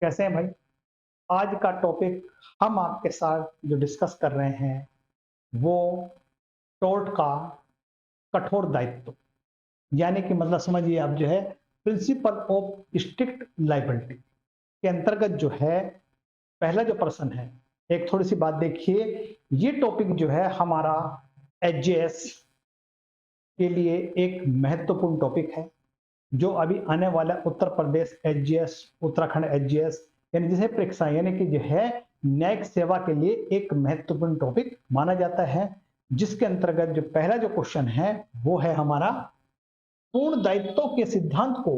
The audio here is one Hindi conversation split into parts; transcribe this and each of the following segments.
कैसे हैं भाई? आज का टॉपिक हम आपके साथ जो डिस्कस कर रहे हैं वो टोर्ट का कठोर दायित्व, यानी कि मतलब समझिए आप जो है प्रिंसिपल ऑफ स्ट्रिक्ट लायबिलिटी के अंतर्गत जो है पहला जो प्रश्न है, एक थोड़ी सी बात देखिए। ये टॉपिक जो है हमारा एचजेएस के लिए एक महत्वपूर्ण टॉपिक है, जो अभी आने वाला उत्तर प्रदेश एचजीएस, उत्तराखंड एचजीएस यानी जिसे परीक्षा यानी कि जो है न्यायिक सेवा के लिए एक महत्वपूर्ण टॉपिक माना जाता है। जिसके अंतर्गत जो पहला जो क्वेश्चन है वो है हमारा, पूर्ण दायित्व के सिद्धांत को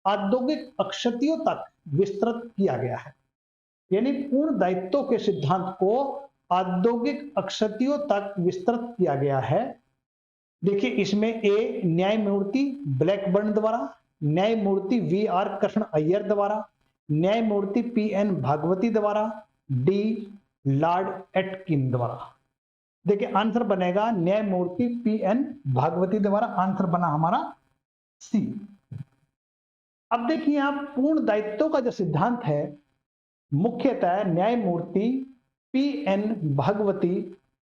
औद्योगिक अक्षतियों तक विस्तृत किया गया है। यानी पूर्ण दायित्व के सिद्धांत को औद्योगिक अक्षतियों तक विस्तृत किया गया है। देखिए इसमें ए न्यायमूर्ति ब्लैकबर्न द्वारा, न्यायमूर्ति वी आर कृष्ण अय्यर द्वारा, न्यायमूर्ति पी एन भागवती द्वारा, डी लॉर्ड एटकिन द्वारा। देखिए आंसर बनेगा न्यायमूर्ति पी एन भागवती द्वारा, आंसर बना हमारा सी। अब देखिए आप पूर्ण दायित्व का जो सिद्धांत है मुख्यतः न्यायमूर्ति पी एन भागवती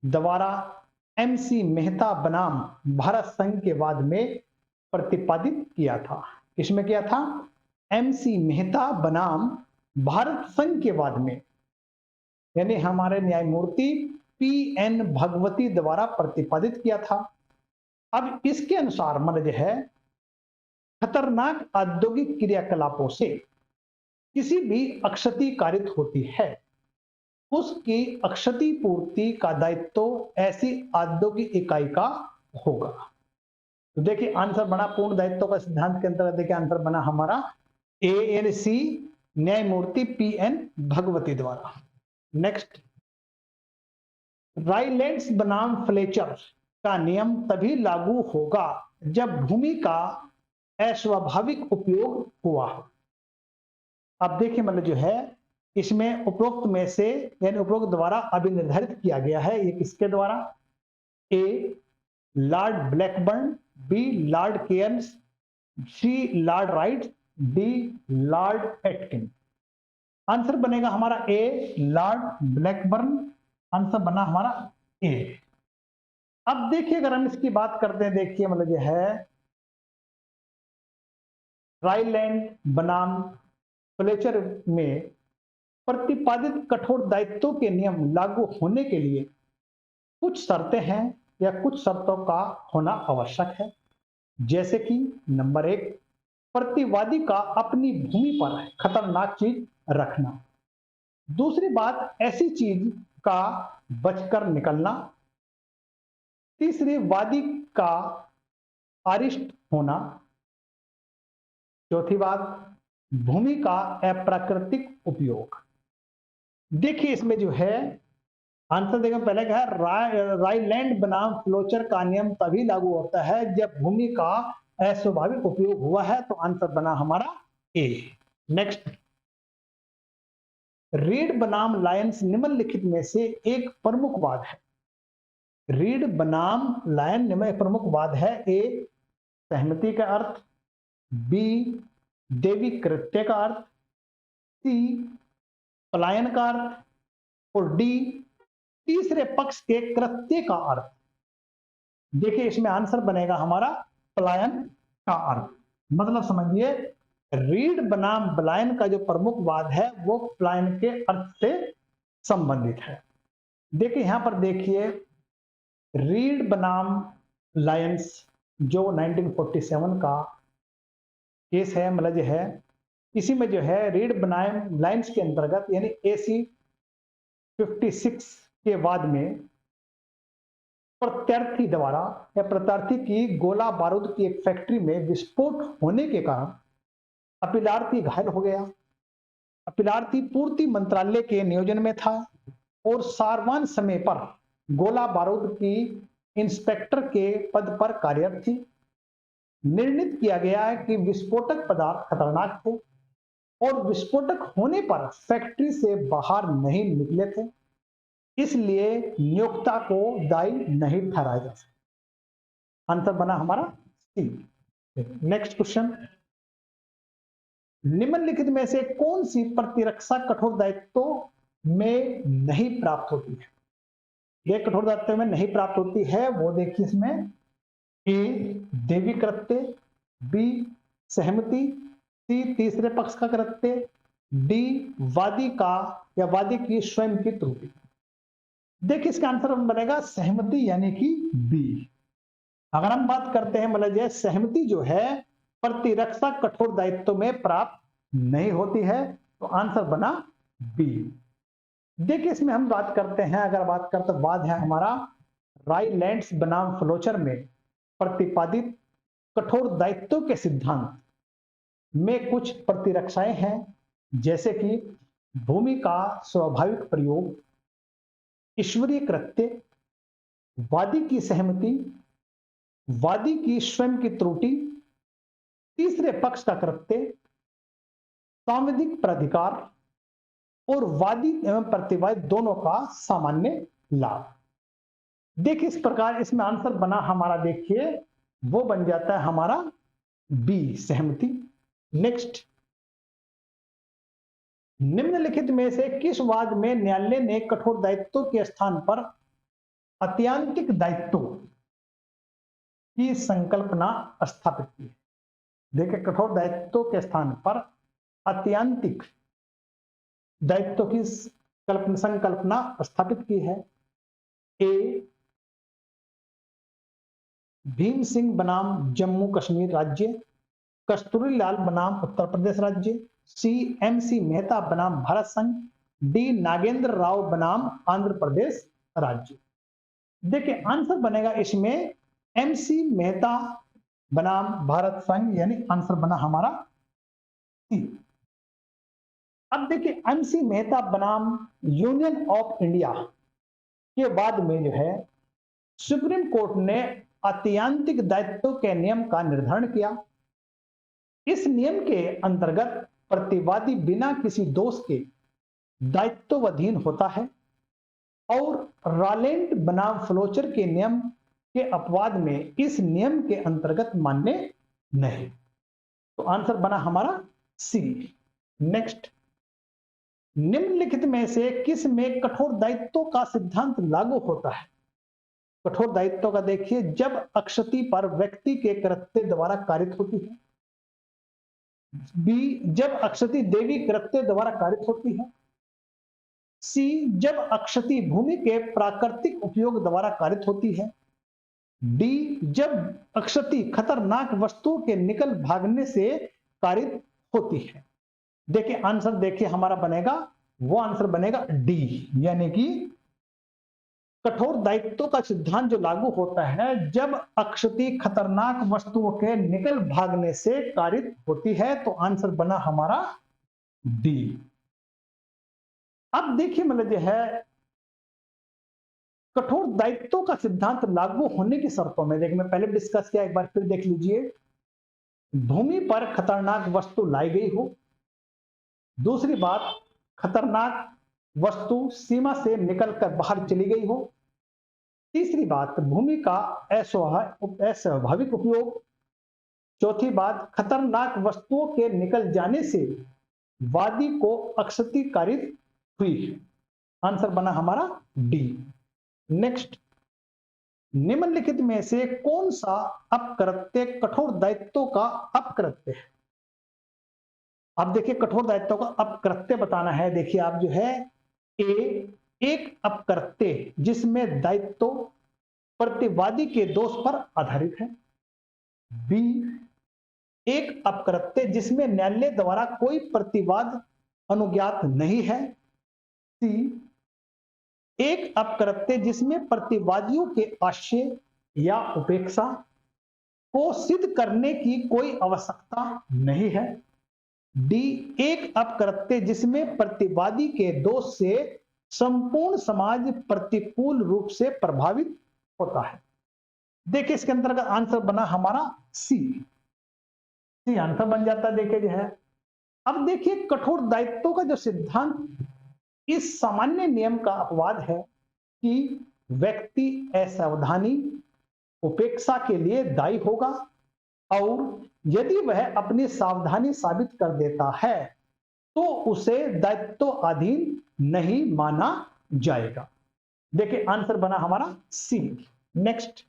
द्वारा एमसी मेहता बनाम भारत संघ के वाद में प्रतिपादित किया था। इसमें क्या था? एमसी मेहता बनाम भारत संघ के वाद में, यानी हमारे न्यायमूर्ति पी एन भगवती द्वारा प्रतिपादित किया था। अब इसके अनुसार मतलब है खतरनाक औद्योगिक क्रियाकलापों से किसी भी अक्षति कारित होती है, उसकी अक्षति पूर्ति का दायित्व ऐसी औद्योगिक इकाई का होगा। तो देखिए आंसर बना पूर्ण दायित्व का सिद्धांत के अंतर्गत, देखिए आंसर बना हमारा ए एन सी, न्यायमूर्ति पी एन भगवती द्वारा। नेक्स्ट, राइलेंड्स बनाम फ्लेचर का नियम तभी लागू होगा जब भूमि का अस्वाभाविक उपयोग हुआ। अब देखिए मतलब जो है इसमें उपरोक्त में से यानी उपरोक्त द्वारा अभी निर्धारित किया गया है, ये किसके द्वारा? A Lord Blackburn, B Lord Cairns, C Lord Wright, D Lord Atkin. Answer बनेगा हमारा ए लॉर्ड ब्लैकबर्न, आंसर बना हमारा ए। अब देखिए अगर हम इसकी बात करते हैं, देखिए मतलब जो है राइलैंड बनाम फ्लेचर में प्रतिपादित कठोर दायित्व के नियम लागू होने के लिए कुछ शर्तें हैं या कुछ शर्तों का होना आवश्यक है। जैसे कि नंबर एक, प्रतिवादी का अपनी भूमि पर खतरनाक चीज रखना। दूसरी बात, ऐसी चीज का बचकर निकलना। तीसरी, वादी का अरिष्ट होना। चौथी बात, भूमि का अप्राकृतिक उपयोग। देखिए इसमें जो है आंसर देखो, पहले क्या है, राइलैंड बनाम फ्लोचर का नियम तभी लागू होता है जब भूमि का अस्वाभाविक उपयोग हुआ है, तो आंसर बना हमारा ए। नेक्स्ट, रीड बनाम लायंस निम्नलिखित में से एक प्रमुख वाद है। रीड बनाम लायन में एक प्रमुख वाद है। ए सहमति का अर्थ, बी देवी कृत्य का अर्थ, सी पलायन का अर्थ, और डी तीसरे पक्ष के कृत्य का अर्थ। देखिए इसमें आंसर बनेगा हमारा पलायन का अर्थ। मतलब समझिए रीड बनाम पलायन का जो प्रमुख वाद है वो पलायन के अर्थ से संबंधित है। देखिए यहां पर देखिए रीड बनाम लायंस जो 1947 का केस है, मतलब जो है इसी में जो है रीड बनाम लायंस के अंतर्गत यानी एसी 56 के बाद में प्रत्यार्थी द्वारा या प्रत्यार्थी की गोला बारूद की एक फैक्ट्री में विस्फोट होने के कारण अपीलार्थी घायल हो गया। अपीलार्थी पूर्ति मंत्रालय के नियोजन में था और सारवान समय पर गोला बारूद की इंस्पेक्टर के पद पर कार्यरत थी। निर्णित किया गया है कि विस्फोटक पदार्थ खतरनाक थे और विस्फोटक होने पर फैक्ट्री से बाहर नहीं निकले थे, इसलिए नियोक्ता को दायी नहीं ठहराया जा सकता। आंसर बना हमारा सी। नेक्स्ट क्वेश्चन, निम्नलिखित में से कौन सी प्रतिरक्षा कठोर दायित्व में नहीं प्राप्त होती है? ये कठोर दायित्व में नहीं प्राप्त होती है, वो देखिए इसमें ए देवी कृत्य, बी सहमति, सी तीसरे पक्ष का कृत्य, डी वादी का या वादी की स्वयं की त्रुटि। देखिए इसका आंसर बनेगा सहमति यानी कि बी। अगर हम बात करते हैं मतलब सहमति जो है प्रतिरक्षा कठोर दायित्व में प्राप्त नहीं होती है, तो आंसर बना बी। देखिए इसमें हम बात करते हैं, अगर बात करते बाद है हमारा राइलैंड्स बनाम फ्लोचर में प्रतिपादित कठोर दायित्व के सिद्धांत में कुछ प्रतिरक्षाएं हैं, जैसे कि भूमि का स्वाभाविक प्रयोग, ईश्वरीय कृत्य, वादी की सहमति, वादी की स्वयं की त्रुटि, तीसरे पक्ष का कृत्य, सांविधिक प्राधिकार और वादी एवं प्रतिवादी दोनों का सामान्य लाभ। देखिए इस प्रकार इसमें आंसर बना हमारा, देखिए वो बन जाता है हमारा बी सहमति। नेक्स्ट, निम्नलिखित में से किस वाद में न्यायालय ने कठोर दायित्व के स्थान पर अत्यांतिक दायित्व की संकल्पना स्थापित की है? देखिए कठोर दायित्व के स्थान पर अत्यांतिक दायित्व की संकल्पना स्थापित की है। ए भीम सिंह बनाम जम्मू कश्मीर राज्य, कस्तूरी लाल बनाम उत्तर प्रदेश राज्य, सी एमसी मेहता बनाम भारत संघ, डी नागेंद्र राव बनाम आंध्र प्रदेश राज्य। देखिए आंसर बनेगा इसमें एमसी मेहता बनाम भारत संघ, यानी आंसर बना हमारा सी। अब देखिए एमसी मेहता बनाम यूनियन ऑफ इंडिया के बाद में जो है सुप्रीम कोर्ट ने अत्यांतिक दायित्व के नियम का निर्धारण किया। इस नियम के अंतर्गत प्रतिवादी बिना किसी दोष के दायित्वाधीन होता है और रालेंट बनाम फ्लोचर के नियम के अपवाद में इस नियम के अंतर्गत मान्य नहीं। तो आंसर बना हमारा सी। नेक्स्ट, निम्नलिखित में से किस में कठोर दायित्व का सिद्धांत लागू होता है? कठोर दायित्व का देखिए, जब अक्षति पर व्यक्ति के कृत्य द्वारा कारित होती है, बी जब अक्षति देवी कृत्य द्वारा कारित होती है, सी जब अक्षति भूमि के प्राकृतिक उपयोग द्वारा कारित होती है, डी जब अक्षति खतरनाक वस्तुओं के निकल भागने से कारित होती है। देखिए आंसर देखिए हमारा बनेगा, वो आंसर बनेगा डी, यानी कि कठोर दायित्व का सिद्धांत जो लागू होता है जब अक्षति खतरनाक वस्तुओं के निकल भागने से कारित होती है, तो आंसर बना हमारा डी। अब देखिए मतलब जो है कठोर दायित्व का सिद्धांत लागू होने की शर्तों में, देखिए मैं पहले डिस्कस किया, एक बार फिर देख लीजिए। भूमि पर खतरनाक वस्तु लाई गई हो, दूसरी बात खतरनाक वस्तु सीमा से निकलकर बाहर चली गई हो, तीसरी बात भूमि का अस्वाभाविक उपयोग, चौथी बात खतरनाक वस्तुओं के निकल जाने से वादी को अक्षति कारित हुई। आंसर बना हमारा डी। नेक्स्ट, निम्नलिखित में से कौन सा अपकृत्य कठोर दायित्व का अपकृत्य है? अब देखिए कठोर दायित्व का अपकृत्य बताना है। देखिए आप जो है ए एक अपकृत्य जिसमें दायित्व प्रतिवादी के दोष पर आधारित है, बी एक अपकृत्य जिसमें न्यायालय द्वारा कोई प्रतिवाद अनुज्ञात नहीं है, सी एक अपकृत्य जिसमें प्रतिवादियों के आशय या उपेक्षा को सिद्ध करने की कोई आवश्यकता नहीं है, डी एक अपकृत्य जिसमें प्रतिवादी के दोष से संपूर्ण समाज प्रतिकूल रूप से प्रभावित होता है। देखिए इसके अंतर्गत आंसर बना हमारा सी, सी आंसर बन जाता है। देखिए जो है अब देखिए कठोर दायित्व का जो सिद्धांत इस सामान्य नियम का अपवाद है कि व्यक्ति असावधानी उपेक्षा के लिए दायी होगा और यदि वह अपनी सावधानी साबित कर देता है तो उसे दायित्वाधीन नहीं माना जाएगा। देखिए आंसर बना हमारा सी। नेक्स्ट,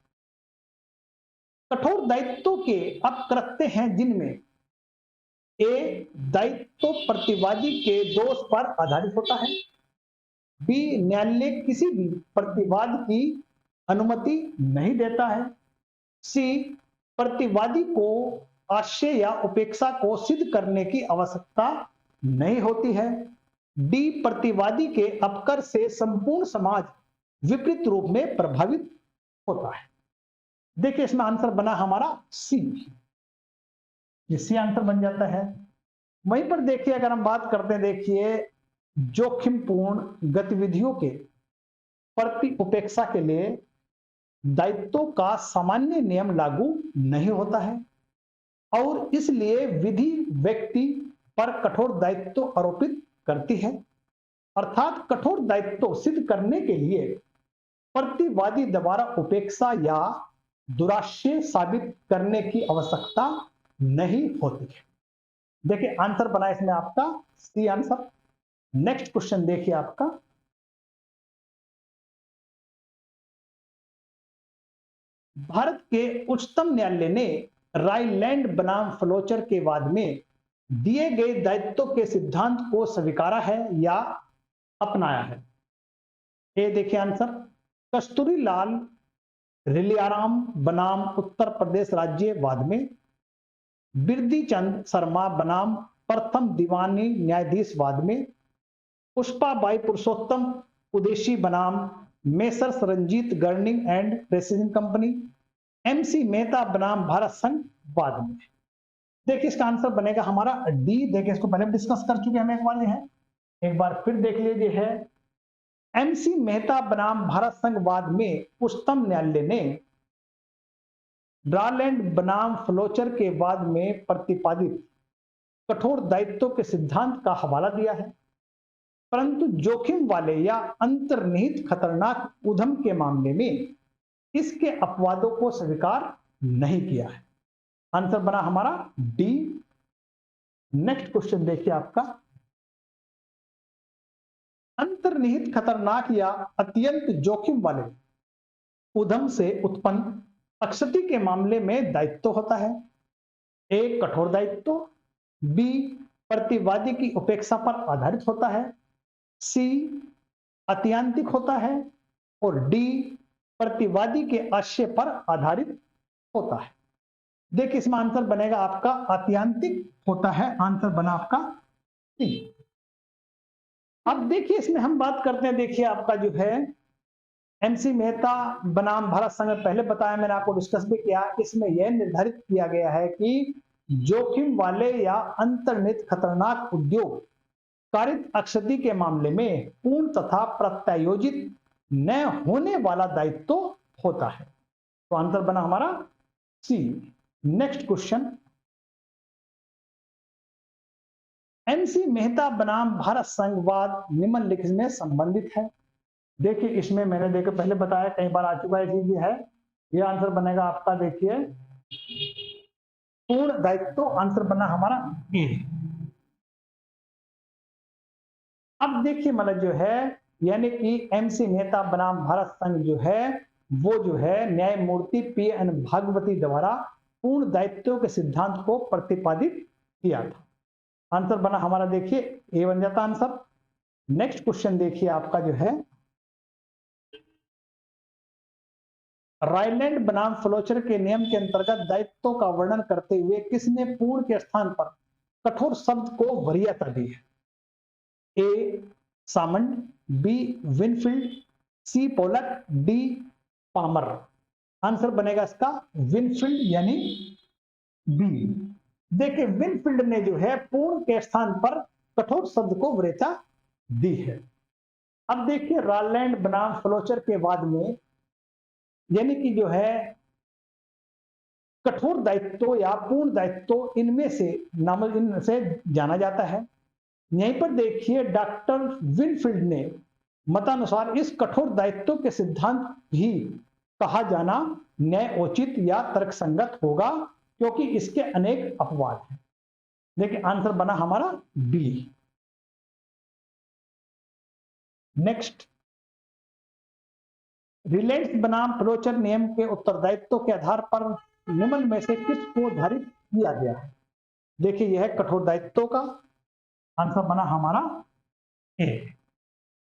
कठोर दायित्व के अपकृत्य हैं जिनमें ए दायित्व प्रतिवादी के दोष पर आधारित होता है, बी न्यायालय किसी भी प्रतिवाद की अनुमति नहीं देता है, सी प्रतिवादी को आशय या उपेक्षा को सिद्ध करने की आवश्यकता नहीं होती है, डी प्रतिवादी के अपकर से संपूर्ण समाज विपरीत रूप में प्रभावित होता है। देखिए इसमें आंसर बना हमारा सी। ये सी आंसर बन जाता है। वहीं पर देखिए अगर हम बात करते हैं, देखिए जोखिमपूर्ण गतिविधियों के प्रति उपेक्षा के लिए दायित्वों का सामान्य नियम लागू नहीं होता है और इसलिए विधि व्यक्ति पर कठोर दायित्व आरोपित करती है, अर्थात कठोर दायित्व सिद्ध करने के लिए प्रतिवादी द्वारा उपेक्षा या दुराशय साबित करने की आवश्यकता नहीं होती है। देखिए आंसर बना इसमें आपका सी आंसर। नेक्स्ट क्वेश्चन देखिए आपका, भारत के उच्चतम न्यायालय ने रायलैंड बनाम फ्लोचर के वाद में दिए गए दायित्व के सिद्धांत को स्वीकारा है या अपनाया है। ए देखिए आंसर, कस्तूरी लाल रिलियाराम बनाम उत्तर प्रदेश राज्य वाद में, बिरदी चंद शर्मा बनाम प्रथम दीवानी न्यायाधीश वाद में, पुष्पाबाई पुरुषोत्तम उदेशी बनाम messrs Ranjit ginning and pressing company, MC Mehta बनाम भारत संघ वाद में। देखिए इसका आंसर बनेगा हमारा डी। देखिए इसको पहले डिस्कस कर चुके हैं हम एक बार, है एक बार फिर देख लीजिए, है एमसी मेहता बनाम भारत संघ वाद में उच्चतम न्यायालय ने रायलैंड बनाम फ्लोचर के वाद में प्रतिपादित कठोर दायित्व के सिद्धांत का हवाला दिया है, परंतु जोखिम वाले या अंतर्निहित खतरनाक उद्यम के मामले में इसके अपवादों को स्वीकार नहीं किया है। आंसर बना हमारा डी। नेक्स्ट क्वेश्चन देखिए आपका, अंतर्निहित खतरनाक या अत्यंत जोखिम वाले उद्यम से उत्पन्न अक्षति के मामले में दायित्व होता है, ए कठोर दायित्व, बी प्रतिवादी की उपेक्षा पर आधारित होता है, सी अत्यंतिक होता है और डी प्रतिवादी के आशय पर आधारित होता है। देखिए इसमें आंसर बनेगा आपका अत्यंतिक होता है। आंसर बना आपका सी। अब देखिए इसमें हम बात करते हैं, देखिए आपका जो है एमसी मेहता बनाम भारत संघ में पहले बताया, मैंने आपको डिस्कस भी किया, इसमें यह निर्धारित किया गया है कि जोखिम वाले या अंतर्निहित खतरनाक उद्योग कारित अक्षति के मामले में पूर्ण तथा प्रत्यायोजित न होने वाला दायित्व होता है। तो आंसर बना हमारा सी। नेक्स्ट क्वेश्चन, एमसी मेहता बनाम भारत संघ वाद निम्नलिखित में संबंधित है। देखिए इसमें मैंने देखो पहले बताया, कई बार आ चुका है चीज है, यह आंसर बनेगा आपका देखिए पूर्ण दायित्व। आंसर बना हमारा ए। अब देखिए मतलब जो है यानी कि एमसी मेहता बनाम भारत संघ जो है वो जो है न्यायमूर्ति पी.एन. भागवती द्वारा पूर्ण दायित्व के सिद्धांत को प्रतिपादित किया था। आंसर बना हमारा देखिए ए बन जाता आंसर। नेक्स्ट क्वेश्चन देखिए आपका जो है, रायलैंड बनाम फ्लोचर के नियम के अंतर्गत दायित्वों का वर्णन करते हुए किसने पूर्ण के स्थान पर कठोर शब्द को वरीयता दी है? ए सामंड, बी विनफील्ड, सी पोलक, डी पामर। आंसर बनेगा इसका विनफील्ड यानी बी। देखिए विनफील्ड ने जो है पूर्ण के स्थान पर कठोर शब्द को वरीयता दी है। अब देखिए रायलैंड बनाम फ्लोचर के वाद में यानी कि जो है कठोर दायित्व या पूर्ण दायित्व इनमें से जाना जाता है। यहीं पर देखिए डॉक्टर विनफील्ड ने मतानुसार इस कठोर दायित्व के सिद्धांत भी कहा जाना न्यायोचित या तर्कसंगत होगा क्योंकि इसके अनेक अपवाद हैं। देखिए आंसर बना हमारा बी। नेक्स्ट, रिलायंस बनाम फ्लोचर नियम के उत्तरदायित्व के आधार पर निम्न में से किसको धारित किया गया है? देखिए यह है कठोर दायित्व का, आंसर बना हमारा ए।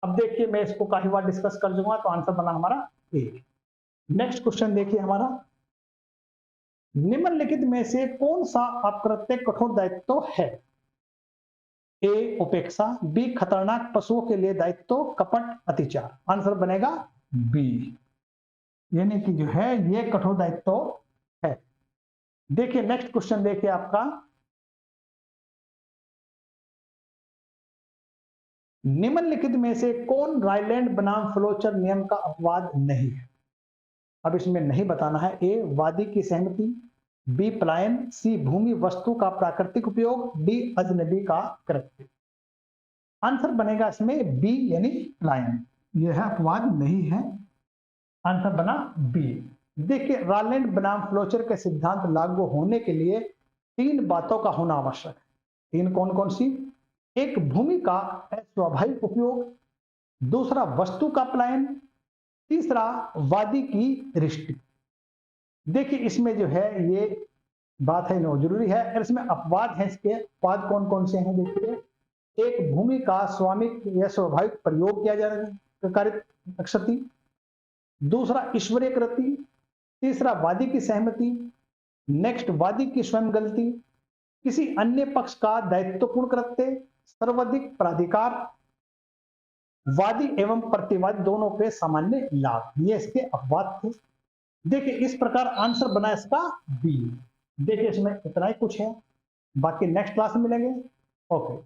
अब देखिए मैं इसको काफी बार डिस्कस कर दूंगा, तो आंसर बना हमारा ए। नेक्स्ट क्वेश्चन देखिए हमारा, निम्नलिखित में से कौन सा अप्रत्यक्ष कठोर दायित्व है? ए उपेक्षा, बी खतरनाक पशुओं के लिए दायित्व, कपट, अतिचार। आंसर बनेगा बी, यानी कि जो है ये कठोर दायित्व है। देखिए नेक्स्ट क्वेश्चन देखिए आपका, निम्नलिखित में से कौन रायलैंड बनाम फ्लोचर नियम का अपवाद नहीं है? अब इसमें नहीं बताना है। ए वादी की सहमति, बी पलायन, सी भूमि वस्तु का प्राकृतिक उपयोग, डी अजनबी का कृत्य। आंसर बनेगा इसमें बी यानी पलायन, यह अपवाद नहीं है, आंसर बना बी। देखिए रायलैंड बनाम फ्लोचर के सिद्धांत लागू होने के लिए 3 बातों का होना आवश्यक है। 3 कौन कौन सी? एक भूमि का अस्वाभाविक उपयोग, दूसरा वस्तु का पलायन, तीसरा वादी की दृष्टि। देखिए इसमें जो है ये बात है नो जरूरी है, अगर इसमें अपवाद है, इसके अपवाद कौन कौन से हैं? देखिए एक भूमि का स्वामित्व या स्वाभाविक प्रयोग किया जा रहा है, दूसरा ईश्वरीय कृति, तीसरा वादी की सहमति, नेक्स्ट वादी की स्वयं गलती, किसी अन्य पक्ष का दायित्वपूर्ण कृत्य, सर्वाधिक प्राधिकार, वादी एवं प्रतिवादी दोनों के सामान्य लाभ। ये इसके अपवाद थे। देखिए इस प्रकार आंसर बना इसका बी। देखिए इसमें इतना ही कुछ है, बाकी नेक्स्ट क्लास में मिलेंगे। ओके।